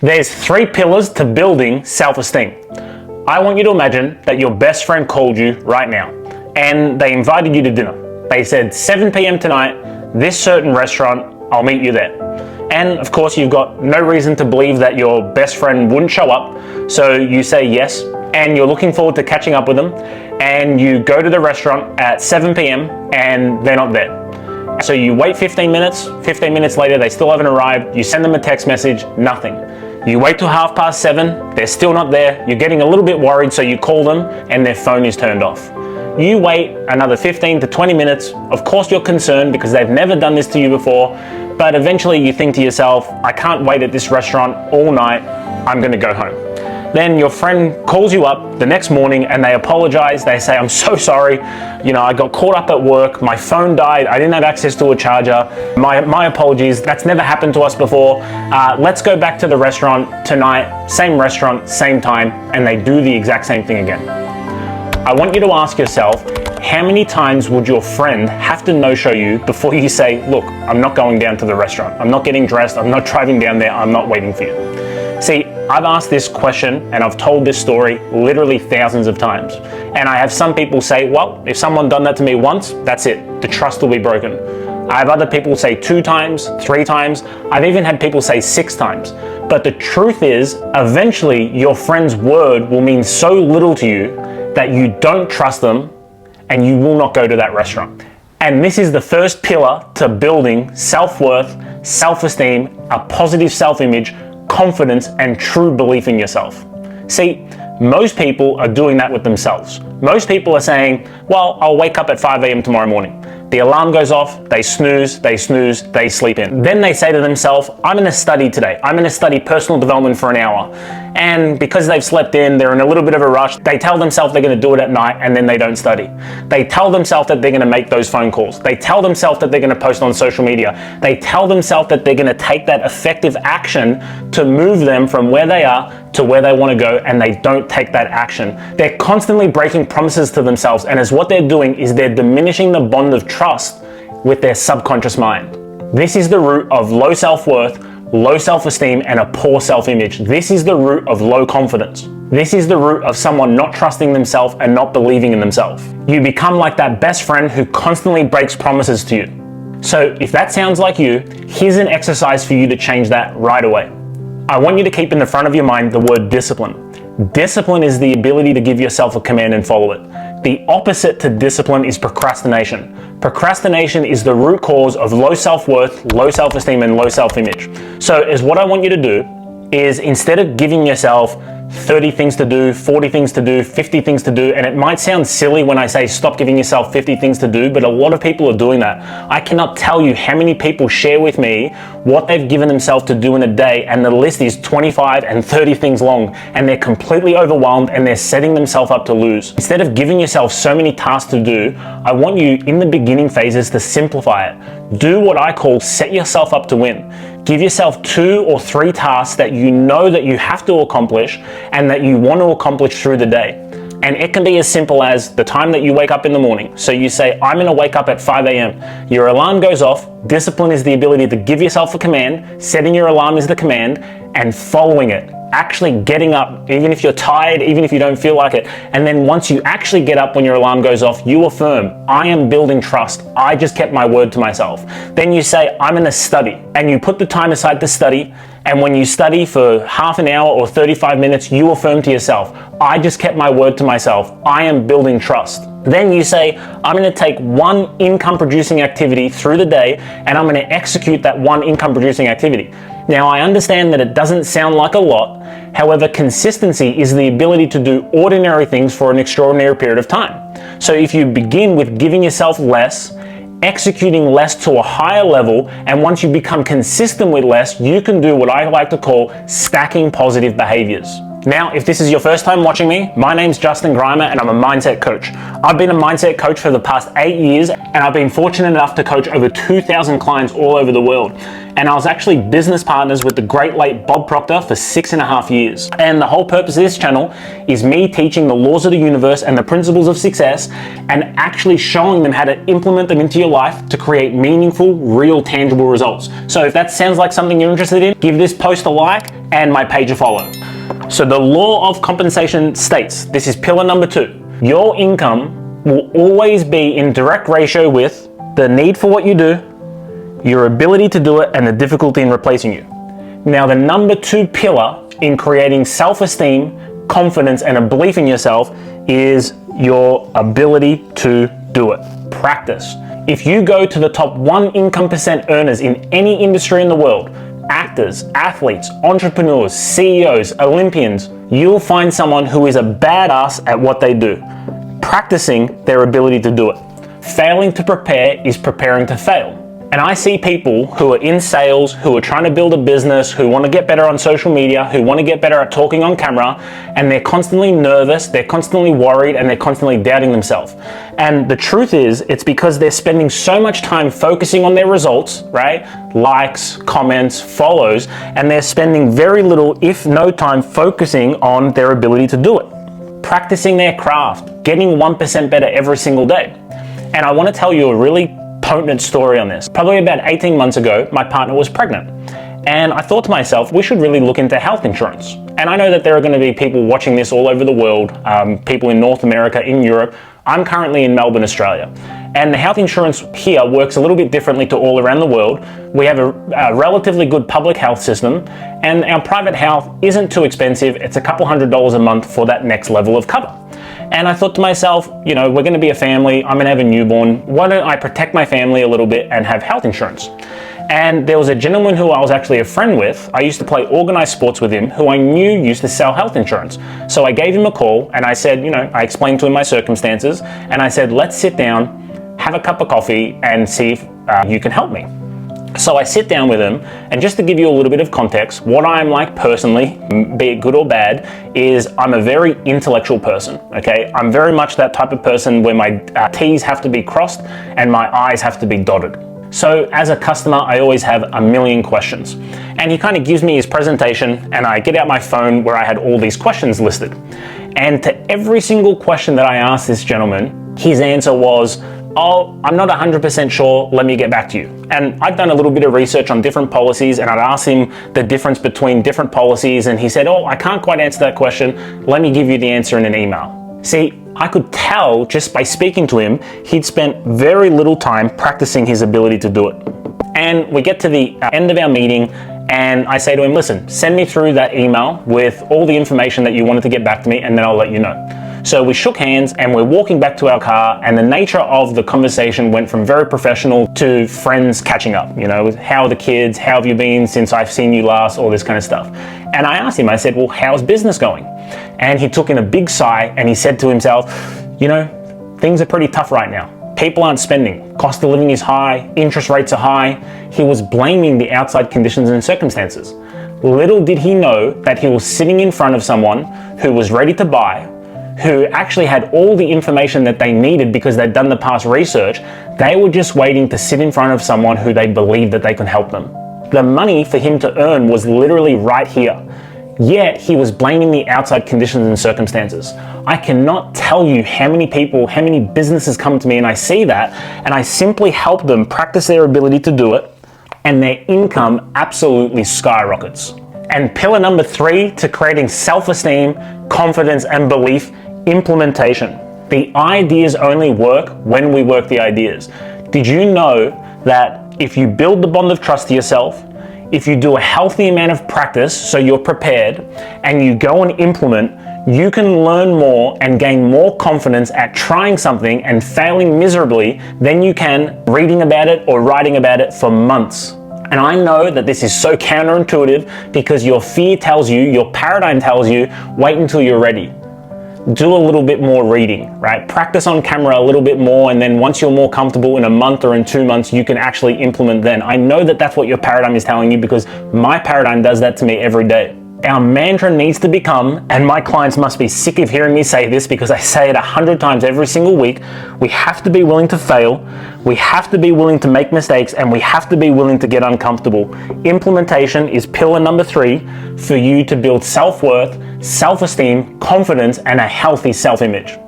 There's 3 pillars to building self-esteem. I want you to imagine that your best friend called you right now and they invited you to dinner. They said 7 p.m. tonight, this certain restaurant, I'll meet you there. And of course you've got no reason to believe that your best friend wouldn't show up, so you say yes, and you're looking forward to catching up with them, and you go to the restaurant at 7 p.m. and they're not there. So you wait 15 minutes later they still haven't arrived, you send them a text message, nothing. You wait till 7:30, they're still not there, you're getting a little bit worried, so you call them and their phone is turned off. You wait another 15 to 20 minutes, of course you're concerned because they've never done this to you before, but eventually you think to yourself, I can't wait at this restaurant all night, I'm gonna go home. Then your friend calls you up the next morning and they apologize. They say, I'm so sorry. I got caught up at work. My phone died. I didn't have access to a charger. My apologies. That's never happened to us before. Let's go back to the restaurant tonight. Same restaurant, same time. And they do the exact same thing again. I want you to ask yourself, how many times would your friend have to no-show you before you say, look, I'm not going down to the restaurant. I'm not getting dressed. I'm not driving down there. I'm not waiting for you. See, I've asked this question and I've told this story literally thousands of times. And I have some people say, well, if someone done that to me once, that's it. The trust will be broken. I have other people say 2 times, 3 times. I've even had people say 6 times. But the truth is, eventually your friend's word will mean so little to you that you don't trust them and you will not go to that restaurant. And this is the first pillar to building self-worth, self-esteem, a positive self-image, confidence, and true belief in yourself. See, most people are doing that with themselves. Most people are saying, well, I'll wake up at 5 a.m. tomorrow morning. The alarm goes off, they snooze, they sleep in. Then they say to themselves, I'm gonna study today. I'm gonna study personal development for an hour. And because they've slept in, they're in a little bit of a rush, they tell themselves they're gonna do it at night and then they don't study. They tell themselves that they're gonna make those phone calls. They tell themselves that they're gonna post on social media. They tell themselves that they're gonna take that effective action to move them from where they are to where they wanna go, and they don't take that action. They're constantly breaking promises to themselves, and as what they're doing is they're diminishing the bond of trust with their subconscious mind. This is the root of low self-worth, low self-esteem, and a poor self-image. This is the root of low confidence. This is the root of someone not trusting themselves and not believing in themselves. You become like that best friend who constantly breaks promises to you. So if that sounds like you, here's an exercise for you to change that right away. I want you to keep in the front of your mind the word discipline. Discipline is the ability to give yourself a command and follow it. The opposite to discipline is procrastination. Procrastination is the root cause of low self-worth, low self-esteem, and low self-image. So what I want you to do is, instead of giving yourself 30 things to do, 40 things to do, 50 things to do, and it might sound silly when I say stop giving yourself 50 things to do, but a lot of people are doing that. I cannot tell you how many people share with me what they've given themselves to do in a day, and the list is 25 and 30 things long, and they're completely overwhelmed and they're setting themselves up to lose. Instead of giving yourself so many tasks to do, I want you in the beginning phases to simplify it. Do what I call set yourself up to win. Give yourself 2 or 3 tasks that you know that you have to accomplish and that you want to accomplish through the day. And it can be as simple as the time that you wake up in the morning. So you say, I'm gonna wake up at 5 a.m. Your alarm goes off. Discipline is the ability to give yourself a command. Setting your alarm is the command, and following it. Actually getting up, even if you're tired, even if you don't feel like it. And then once you actually get up when your alarm goes off, you affirm, I am building trust. I just kept my word to myself. Then you say, I'm gonna study. And you put the time aside to study. And when you study for half an hour or 35 minutes, you affirm to yourself, I just kept my word to myself. I am building trust. Then you say, I'm gonna take one income producing activity through the day and I'm gonna execute that one income producing activity. Now, I understand that it doesn't sound like a lot. However, consistency is the ability to do ordinary things for an extraordinary period of time. So if you begin with giving yourself less, executing less to a higher level, and once you become consistent with less, you can do what I like to call stacking positive behaviors. Now, if this is your first time watching me, my name's Justin Grimer and I'm a mindset coach. I've been a mindset coach for the past 8 years and I've been fortunate enough to coach over 2,000 clients all over the world. And I was actually business partners with the great late Bob Proctor for 6.5 years. And the whole purpose of this channel is me teaching the laws of the universe and the principles of success and actually showing them how to implement them into your life to create meaningful, real, tangible results. So if that sounds like something you're interested in, give this post a like and my page a follow. So the law of compensation states, this is pillar number 2, your income will always be in direct ratio with the need for what you do, your ability to do it, and the difficulty in replacing you. Now the number 2 pillar in creating self-esteem, confidence, and a belief in yourself is your ability to do it. Practice. If you go to the top 1 income % earners in any industry in the world, actors, athletes, entrepreneurs, CEOs, Olympians, you'll find someone who is a badass at what they do, practicing their ability to do it. Failing to prepare is preparing to fail. And I see people who are in sales, who are trying to build a business, who want to get better on social media, who want to get better at talking on camera, and they're constantly nervous, they're constantly worried, and they're constantly doubting themselves. And the truth is, it's because they're spending so much time focusing on their results, right? Likes, comments, follows, and they're spending very little, if no time, focusing on their ability to do it. Practicing their craft, getting 1% better every single day. And I want to tell you a really potent story on this. Probably about 18 months ago, my partner was pregnant. And I thought to myself, we should really look into health insurance. And I know that there are going to be people watching this all over the world, people in North America, in Europe. I'm currently in Melbourne, Australia. And the health insurance here works a little bit differently to all around the world. We have a relatively good public health system, and our private health isn't too expensive. It's a couple $100s a month for that next level of cover. And I thought to myself, you know, we're going to be a family, I'm going to have a newborn, why don't I protect my family a little bit and have health insurance? And there was a gentleman who I was actually a friend with, I used to play organized sports with him, who I knew used to sell health insurance. So I gave him a call and I said, you know, I explained to him my circumstances and I said, let's sit down, have a cup of coffee and see if you can help me. So I sit down with him, and just to give you a little bit of context, what I'm like personally, be it good or bad, is I'm a very intellectual person, okay? I'm very much that type of person where my T's have to be crossed and my I's have to be dotted. So as a customer, I always have a million questions. And he kind of gives me his presentation and I get out my phone where I had all these questions listed. And to every single question that I asked this gentleman, his answer was, oh, I'm not 100% sure, let me get back to you. And I'd done a little bit of research on different policies and I'd asked him the difference between different policies and he said, oh, I can't quite answer that question, let me give you the answer in an email. See, I could tell just by speaking to him, he'd spent very little time practicing his ability to do it. And we get to the end of our meeting and I say to him, listen, send me through that email with all the information that you wanted to get back to me and then I'll let you know. So we shook hands and we're walking back to our car and the nature of the conversation went from very professional to friends catching up. You know, how are the kids? How have you been since I've seen you last? All this kind of stuff. And I asked him, I said, well, how's business going? And he took in a big sigh and he said to himself, you know, things are pretty tough right now. People aren't spending. Cost of living is high. Interest rates are high. He was blaming the outside conditions and circumstances. Little did he know that he was sitting in front of someone who was ready to buy, who actually had all the information that they needed because they'd done the past research. They were just waiting to sit in front of someone who they believed that they could help them. The money for him to earn was literally right here. Yet he was blaming the outside conditions and circumstances. I cannot tell you how many people, how many businesses come to me and I see that and I simply help them practice their ability to do it and their income absolutely skyrockets. And pillar number 3 to creating self-esteem, confidence, and belief, implementation. The ideas only work when we work the ideas. Did you know that if you build the bond of trust to yourself, if you do a healthy amount of practice so you're prepared, and you go and implement, you can learn more and gain more confidence at trying something and failing miserably than you can reading about it or writing about it for months. And I know that this is so counterintuitive because your fear tells you, your paradigm tells you, wait until you're ready. Do a little bit more reading, right? Practice on camera a little bit more, and then once you're more comfortable in a month or in 2 months, you can actually implement then. I know that that's what your paradigm is telling you because my paradigm does that to me every day. Our mantra needs to become, and my clients must be sick of hearing me say this because I say it 100 times every single week, we have to be willing to fail, we have to be willing to make mistakes, and we have to be willing to get uncomfortable. Implementation is pillar number 3 for you to build self-worth, self-esteem, confidence, and a healthy self-image.